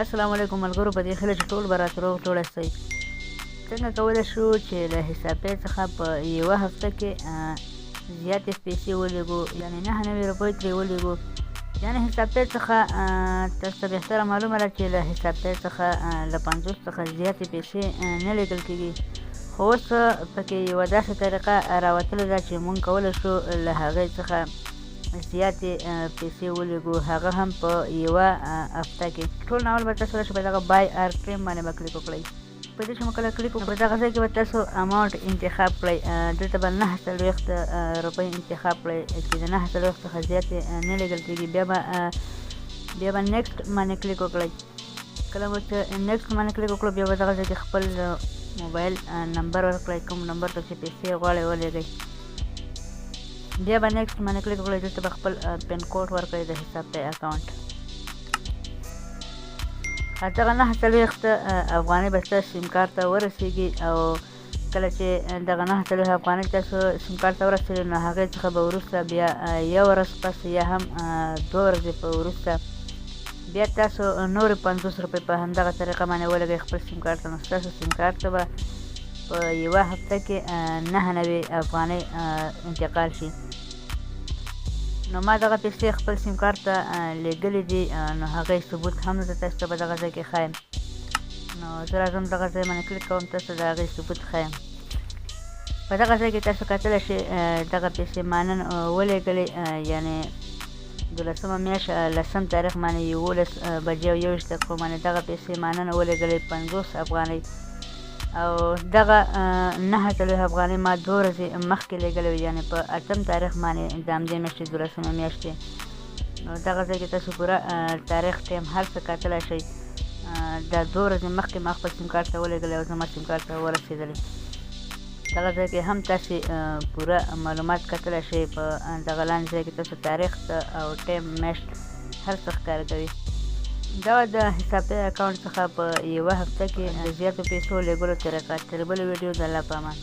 السلام علیکم ملګرو. په دې هیله چې ټول به راته روغ جوړ یاستئ. څنګه کولی شو چې له حسابپې څخه په یوه هفته کې زیاتې پیسې ولېږو، یعنې 9 روپۍ ترې ولېږو. یعنې حسابپې څخه تاسو ته بهتره معلومه ده چې له حسابپې څخه له 50 څخه زیاتې پیسې نه لیږل کېږي. خو اوس پکې یوه داسې طریقه راوتلې ده چې موږ کولی شو له هغې څخه زیاتې پیسې ولېږو، هغه هم په یوه هفته کې. ټول ناول به تاسو راشئ په دغه بای ار کلیم باندې به کلیک وکړئ. په دې چې مو کله کلیک وکړئ په دغه ځای کې به تاسو اماونټ انتخاب کړئ. دلته به 49 روپۍ انتخاب کړئ چې د 49 څخه زیاتې نه لیږل کېږي. بیا به نیکسټ باندې کلیک وکړئ. کله مو چې نیکسټ باندې کلیک وکړو بیا به دغه ځای کې خپل موبایل نمبر ورکړئ، کوم نمبر ته چې پیسې غواړئ ولېږئ. بیا به نیکسټ باندې کلیک وکړئ. دلته به خپل پین کوډ ورکړئ د حسابپې اکاونټ. دغه 49 افغانۍ به ستاسو سیم کارت ته ورسېږي او کله چې دغه 49 افغانۍ تاسو سیم کارت ته ورسېږي نو هغې څخه به وروسته بیا یوه ورځ پس یا هم 2 ورځې په وروسته بیا تاسو نورې 50 روپۍ په همدغه طریقه باندې ولګئ خپل سیم کارت ته. نو ستاسو سیم کارت ته به په یوه هفته کې 99 افغانۍ انتقال شي. نو ما دغه پیسې خپل سیم کارت ته لیږلي دي، نو هغې ثبوت هم زه تاسو ته په دغه ځای کې ښایم. نو زه راځم دغه ځای باندې کلیک کوم، تاسو د هغې ثبوت ښایم. په دغه ځای کې تاسو کتلی شئ دغه پیسې ما نن ولېږلې، یعنې 12مه میاشت 10 تاریخ باندې 11 بجې او 21 دقیقو باندې دغه پیسې ما نن ولېږلې 50 افغانۍ. او دغه 49 افغانۍ ما 2 ورځې مخکې لیږلې وې، یعنې په 8 تاریخ باندې د همدې میاشتې 12مه میاشت دی. نو دغه ځای کې تاسو پوره تاریخ ټایم هر څه کتلی شئ. دا 2 ورځې مخکې ما خپل سیم کارت ته ولېږلی او زما سیم کارت ته ورسېدلی. دغه ځای کې هم تاسې پوره معلومات کتلی شئ. په دغه لاندې ځای کې تاسو تاریخ او ټایم میاشت هر څه ښکاره کوي. دا د حسابپې اکاونټ څخه په یوه هفته کې د زیاتو پیسو لیږلو طریقه. تر بلې ویډیو د الله په امان.